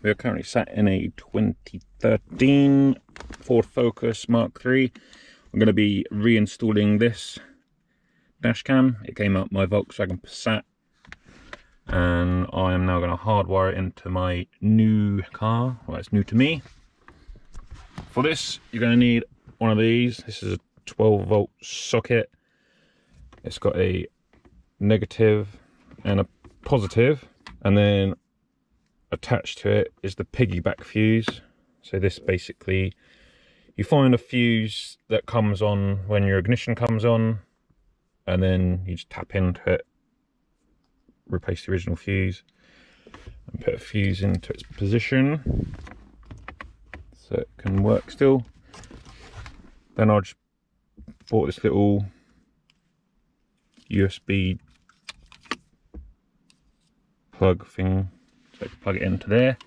We are currently sat in a 2013 Ford Focus Mark III. I'm going to be reinstalling this dash cam. It came out my Volkswagen Passat, and I am now going to hardwire it into my new car. Well, it's new to me. For this, you're going to need one of these. This is a 12-volt socket. It's got a negative and a positive, and then attached to it is the piggyback fuse. So this basically, you find a fuse that comes on when your ignition comes on, and then you just tap into it, replace the original fuse, and put a fuse into its position so it can work still. Then I just bought this little USB plug thing, so I can plug it into there.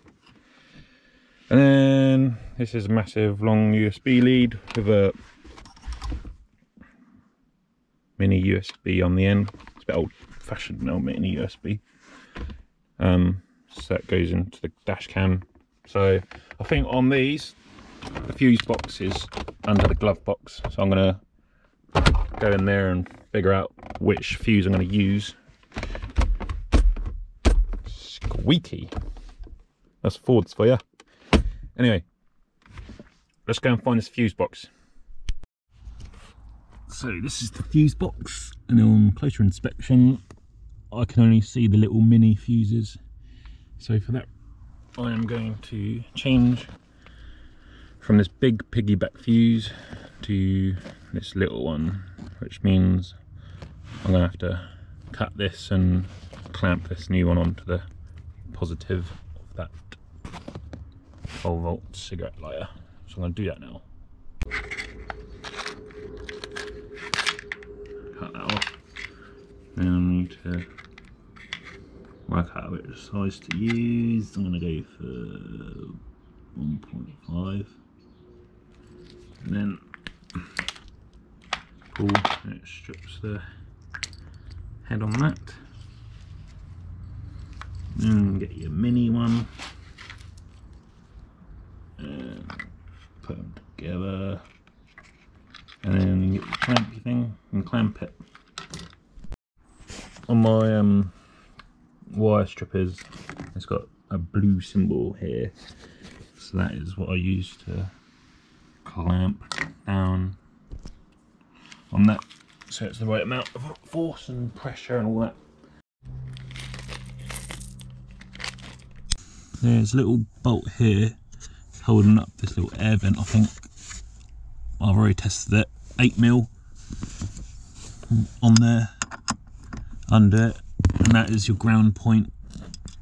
And then this is a massive long USB lead with a mini USB on the end. It's a bit old fashioned now, mini USB. So that goes into the dash cam. So I think on these, the fuse box is under the glove box. So I'm gonna go in there and figure out which fuse I'm gonna use. Squeaky. That's Fords for you. Anyway, let's go and find this fuse box. So this is the fuse box, and on closer inspection I can only see the little mini fuses. So for that I am going to change from this big piggyback fuse to this little one, which means I'm going to have to cut this and clamp this new one onto the positive of that 12-volt cigarette lighter. So I'm going to do that now. Cut that off. Then I need to work out which size to use. I'm going to go for 1.5. And then pull, and it strips the head on that. Then get your mini one and put them together, and then get your clampy thing and clamp it. On my wire strippers, it's got a blue symbol here, so that is what I use to clamp down on that, so it's the right amount of force and pressure and all that. There's a little bolt here holding up this little air vent. I think I've already tested it. 8mm on there under it, and that is your ground point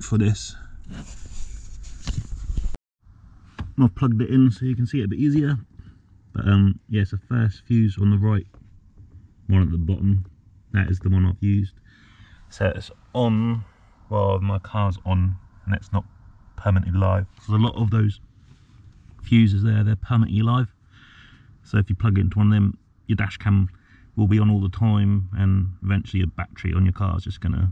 for this. I've plugged it in so you can see it a bit easier. But yeah, it's the first fuse on the right, one at the bottom. That is the one I've used. So it's on while my car's on, and it's not permanently live. There's a lot of those fuses there, they're permanently live. So if you plug it into one of them, your dash cam will be on all the time, and eventually your battery on your car is just gonna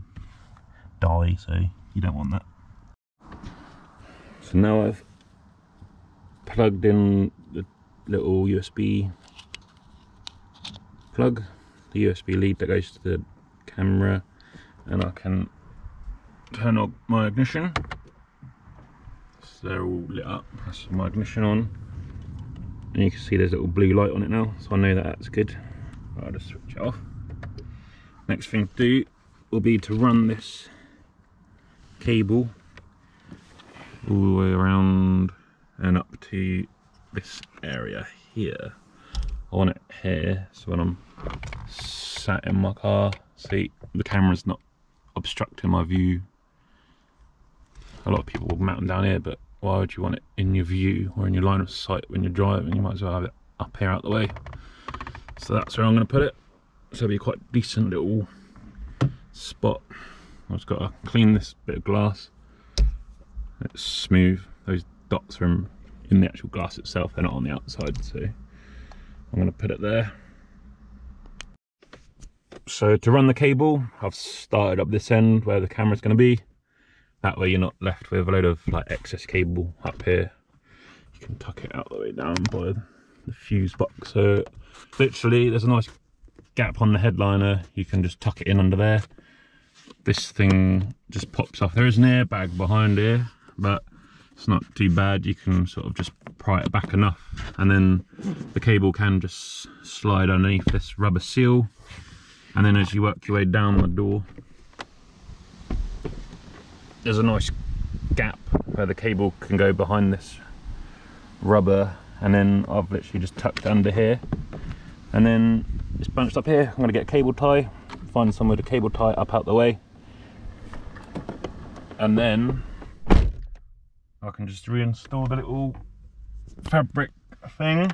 die, so you don't want that. So now I've plugged in the little USB plug, the USB lead that goes to the camera, and I can turn on my ignition. So they're all lit up. That's my ignition on, and you can see there's a little blue light on it now, so I know that that's good. I'll just switch it off. Next thing to do will be to run this cable all the way around and up to this area here. I want it here, so when I'm sat in my car, see, the camera's not obstructing my view. A lot of people will mount them down here, but why would you want it in your view or in your line of sight when you're driving? You might as well have it up here out the way. So that's where I'm going to put it. So it'll be quite a decent little spot. I've just got to clean this bit of glass. It's smooth. Those dots are in the actual glass itself, they're not on the outside, so I'm going to put it there. So to run the cable, I've started up this end where the camera's going to be. That way you're not left with a load of like excess cable up here. You can tuck it out the way down by the fuse box. So literally there's a nice gap on the headliner. You can just tuck it in under there. This thing just pops off. There is an airbag behind here, but it's not too bad. You can sort of just pry it back enough, and then the cable can just slide underneath this rubber seal. And then as you work your way down the door, there's a nice gap where the cable can go behind this rubber, and then I've literally just tucked it under here, and then it's bunched up here. I'm going to get a cable tie, find somewhere to cable tie up out the way, and then I can just reinstall the little fabric thing.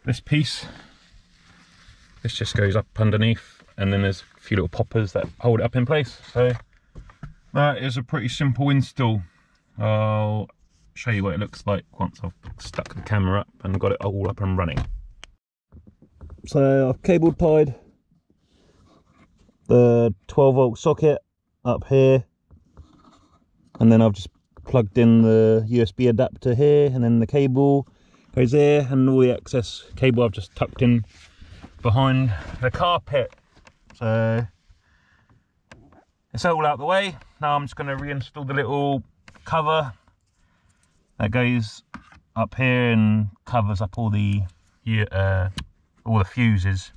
This piece, this just goes up underneath, and then there's a few little poppers that hold it up in place. So that is a pretty simple install. I'll show you what it looks like once I've stuck the camera up and got it all up and running. So I've cable tied the 12-volt socket up here, and then I've just plugged in the USB adapter here, and then the cable goes there, and all the excess cable I've just tucked in behind the carpet. So it's all out the way. Now I'm just going to reinstall the little cover that goes up here and covers up all the fuses.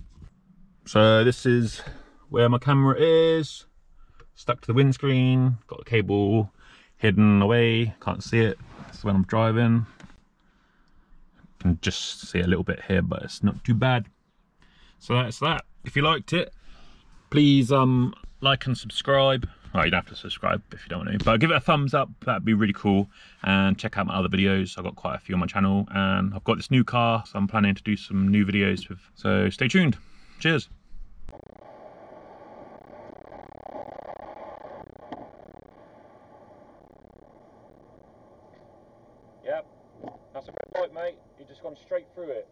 So this is where my camera is, stuck to the windscreen, got the cable hidden away, can't see it. That's when I'm driving. You can just see a little bit here, but it's not too bad. So that's that. If you liked it, please like and subscribe. Well, you don't have to subscribe if you don't want to, but give it a thumbs up, that'd be really cool. And check out my other videos. I've got quite a few on my channel, and I've got this new car, so I'm planning to do some new videos with. So stay tuned. Cheers. Yep, that's a good point, mate. You've just gone straight through it.